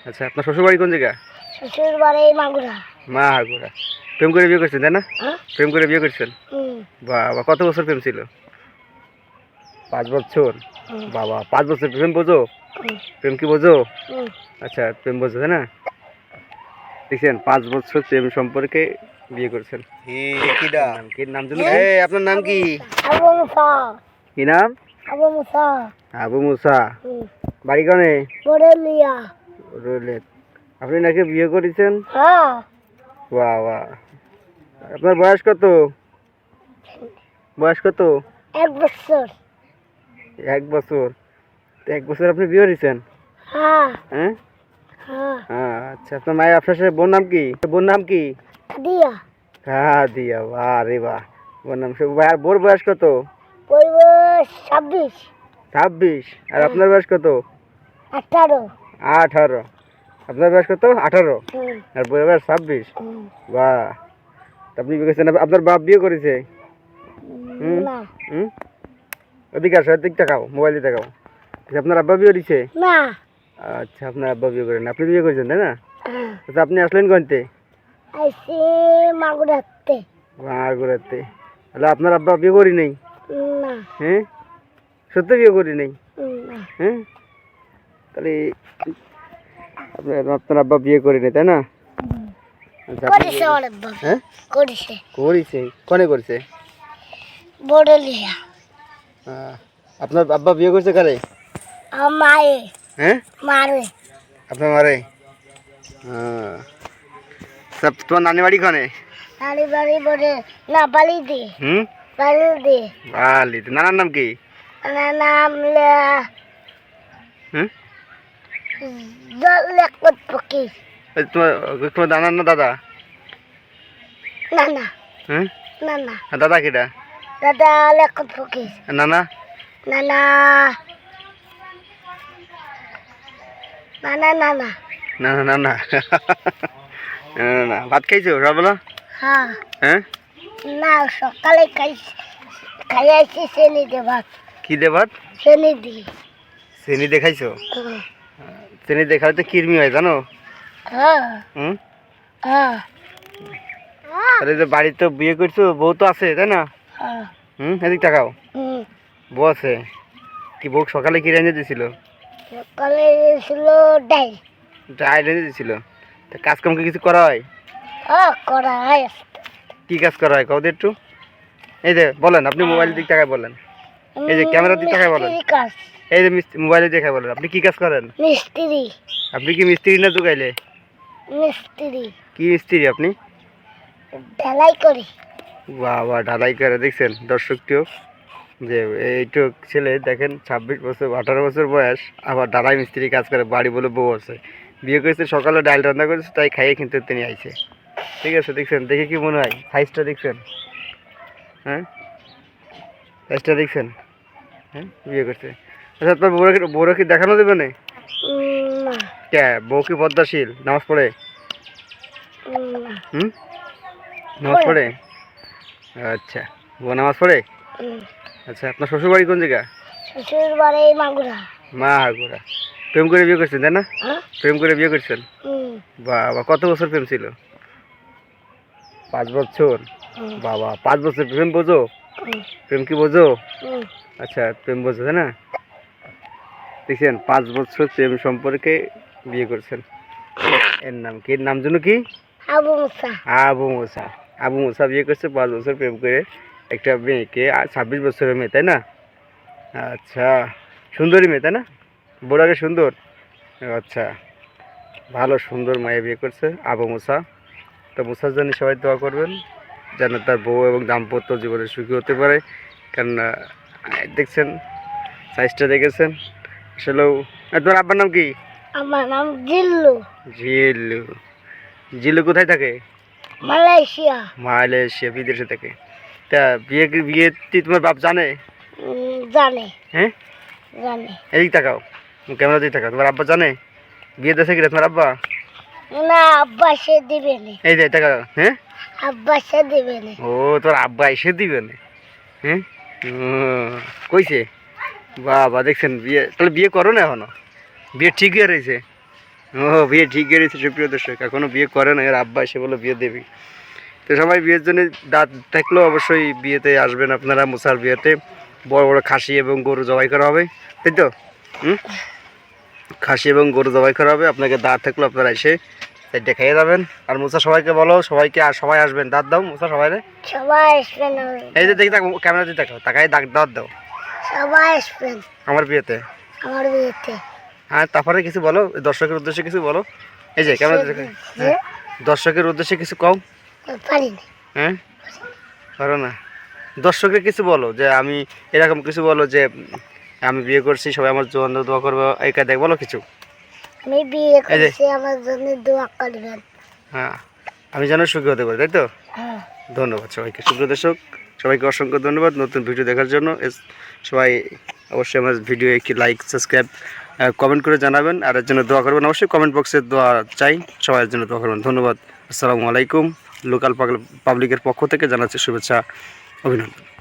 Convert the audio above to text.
আচ্ছা, আপনার শ্বশুর বাড়ি কোন জায়গা? শ্বশুর বাড়ি মাগুরা। মাগুরা। প্রেম করে বিয়ে করছেন, তাই না? হ্যাঁ? প্রেম করে বিয়ে করছেন? বাবা, কত বছর প্রেম ছিল? 5 বছর। বাবা, 5 বছর প্রেম বোঝো? প্রেম কি বোঝো? আচ্ছা, প্রেম বোঝো, তাই না? দেখছেন, 5 বছর প্রেম সম্পর্কে বিয়ে করছেন। কি নাম জানো? আপনার নাম কি? আবু মুসা। কি নাম? আবু মুসা। আবু মুসা। বাড়ি কোনে? বড়লিয়া। রুলেট। আপনি নাকি বিয়ে করেছেন? হ্যাঁ। বাহ বাহ। আপনার বয়স কত? বয়স কত? 1 বছর। 1 বছর। 1 বছর আপনি বিয়ে করেছেন? হ্যাঁ। হ্যাঁ। হ্যাঁ। আচ্ছা, আপনার মায়ের আপনার সাথে বোন নাম কি? বোন নাম কি? দিয়া। হ্যাঁ, দিয়া। বাহ রে বাহ। বোন নাম আর বোর বয়স কত? বয়স 26। 26। আর আপনার বয়স কত? 18। 18। আপনার বয়স কত? 18। আর বইয়ের বয়স 26। বাহ। আপনি বিয়ে করেছেন? আপনার বাপ বিয়ে করেছে? না। হুম। ওদিকে আসো, এদিক তাকাও, মোবাইল দিয়ে তাকাও। আপনার আব্বা বিয়ে করেছে? না। আচ্ছা, আপনার আব্বা বিয়ে করেন, আপনি বিয়ে করেছেন, তাই না? আচ্ছা, আপনি আসলেন কোনতে? আইসি মাগুরাতে। মাগুরাতে। তাহলে আপনার আব্বা বিয়ে করি নেই? না। হ্যাঁ, সত্যি বিয়ে করি নেই? না। হ্যাঁ, তাহলে আপনার আব্বা বিয়ে করি নেই, তাই না? আচ্ছা, করেছে ওর আব্বা। হ্যাঁ, করেছে। করেছে। কনে করেছে? বড়লিয়া। আপনার আব্বা বিয়ে করছে কারে? আমার মায়ে। হ্যাঁ, মারে। আপনার মারে? সব তোমার নানি বাড়ি কনে? নানি বাড়ি বলে না বালি দি। বালি দি। বালি। নানার নাম কি? নাম হুম, লেকত পকি। তোমার নানার না দাদা? না না। হ্যাঁ, না না। দাদা কিটা? দাদা লেকত পকি। নানা? নানা। নানা নানা। না না না না। না, ভাত খাইছো সকালবেলা? হ্যাঁ। হ্যাঁ, না সকালে খাই আসছি চেনি দে ভাত। কি দে ভাত? চেনি দি। চিনি দিয়ে খাইছো? চিনি দিয়ে খাইলে তো কিরমি হয়, জানো? হ্যাঁ। হুম। হ্যাঁ। তাহলে যে বাড়িতে তো বিয়ে করছো, বউ তো আছে, তাই না? হ্যাঁ। এদিক তাকাও। বউ আছে। কি বউ সকালে কি রেঁধে দিছিল? সকালে ছিল ডাই। ডাল রেঁধে দিছিল। তা কাজকাম কি কিছু করা হয়? করা হয়। কি কাজ করা হয় কও একটু? এই যে বলেন, আপনি মোবাইলের দিক তাকায় বলেন। এই যে ক্যামেরার দিক তাকায় বলেন। মিস্ত্রি কাজ। এই যে মোবাইলে দেখায় বলেন, আপনি কি কাজ করেন? মিস্ত্রি। আপনি কি মিস্ত্রি না দোকাইলে? মিস্ত্রি। কি মিস্ত্রি আপনি? ঢালাই করি। বাহ বাহ, ঢালাই করে। দেখছেন দর্শকটিও যে এইটুক ছেলে দেখেন, 26 বছর 18 বছর বয়স, আবার ঢালাই মিস্ত্রি কাজ করে, বাড়ি বলে বউ আছে, বিয়ে করেছে, সকালে ডাল রান্না করেছে, তাই খাইয়ে কিন্তু তিনি আইছে। ঠিক আছে, দেখছেন, দেখে কি মনে হয়? সাইজটা দেখছেন? হ্যাঁ, সাইজটা দেখছেন? হ্যাঁ, বিয়ে করছে। আচ্ছা, আপনার বউরা কি দেখানো দেবে না? না। কে, বউ কি পদ্মাশীল, নামাজ পড়ে? না। নামাজ পড়ে? আচ্ছা, বউ নামাজ পড়ে? আচ্ছা, আপনার শ্বশুর বাড়ি কোন জায়গা? শ্বশুর বাড়ি মাগুরা। মাগুরা। প্রেম করে বিয়ে করছেন, তাই না? প্রেম করে বিয়ে করছেন? বাবা, কত বছর প্রেম ছিল? 5 বছর। বাবা, 5 বছর প্রেম বোঝো? প্রেম কি বোঝো? আচ্ছা, প্রেম বোঝো, তাই না? দেখছেন, 5 বছর প্রেম সম্পর্কে বিয়ে করছেন। এর নাম কি? এর নাম জন্য কি? আবু মুসা। আবু মুসা। আবু মুসা বিয়ে করছে 5 বছর প্রেম করে একটা মেয়েকে, 26 বছরের মেয়ে, তাই না? আচ্ছা, সুন্দরী মেয়ে, তাই না? বড়াকে সুন্দর। আচ্ছা, ভালো সুন্দর মায়ে বিয়ে করছে আবু মুসা। তো মুসার জন্য সবাই দোয়া করবেন, যেন তার বউ এবং দাম্পত্য জীবনে সুখী হতে পারে। কেননা দেখছেন, সাইজটা দেখেছেন। আসলেও তোমার আব্বার নাম কি? আমার নাম জিল্লু। জিল্লু। জিল্লু কোথায় থাকে? মালয়েশিয়া। মালয়েশিয়া, বিদেশে থাকে। তা বিয়ে তোমার বাপ জানে? জানে। হ্যাঁ, জানে। এদিক তাকাও, ক্যামেরা দিকে তাকাও। তোমার আব্বা জানে বিয়ে দেশে কিনা তোমার আব্বা? না, আব্বা সে দিবে না। এই যে তাকাও। হ্যাঁ, আব্বা সে দিবে না। ও, তোর আব্বা এসে দিবে না? হ্যাঁ, কইছে? বাবা, দেখছেন, বিয়ে তাহলে বিয়ে করো না এখনো? বিয়ে ঠিক হয়ে রয়েছে? ও বিয়ে ঠিক করেছে সুপ্রিয় দর্শক, এখনো বিয়ে করে না, এর আব্বা এসে বলে বিয়ে দেবি। তো সবাই বিয়ের জন্য দাঁত থাকলেও অবশ্যই বিয়েতে আসবেন আপনারা, মুসার বিয়েতে বড় বড় খাসি এবং গরু জবাই করা হবে, তাই তো? খাসি এবং গরু জবাই করা হবে, আপনাকে দাঁত থাকলেও আপনারা এসে সাইডে খাইয়ে যাবেন। আর মুসা সবাইকে বলো, সবাইকে আর সবাই আসবেন, দাঁত দাও মুসা সবাই। সবাই আসবেন এই যে দেখি ক্যামেরা দিয়ে দেখো, তাকাই দাঁত দাও সবাই আসবেন আমার বিয়েতে। আমার বিয়েতে। হ্যাঁ, তারপরে কিছু বলো, দর্শকের উদ্দেশ্যে কিছু বলো। এই যে ক্যামেরা দিয়ে দেখো, হ্যাঁ, দর্শকের উদ্দেশ্যে কিছু কও। পারি না। হ্যাঁ, পারো না? দর্শকের কিছু বলো, যে আমি এরকম কিছু বলো যে আমি বিয়ে করছি, সবাই আমার জন্য দোয়া করবে, এই দেখ বলো কিছু। আমি বিয়ে করছি, আমার জন্য দোয়া করবেন। হ্যাঁ, আমি যেন সুখী হতে পারি, তাই তো? হ্যাঁ। ধন্যবাদ সবাইকে, সুপ্রিয় দর্শক সবাইকে অসংখ্য ধন্যবাদ নতুন ভিডিও দেখার জন্য। সবাই অবশ্যই আমার ভিডিও একটি লাইক, সাবস্ক্রাইব, কমেন্ট করে জানাবেন, আর এর জন্য দোয়া করবেন। অবশ্যই কমেন্ট বক্সে দোয়া চাই, সবাই জন্য দোয়া করবেন। ধন্যবাদ। আসসালামু আলাইকুম। লোকাল পাবলিকের পক্ষ থেকে জানাচ্ছি শুভেচ্ছা, অভিনন্দন।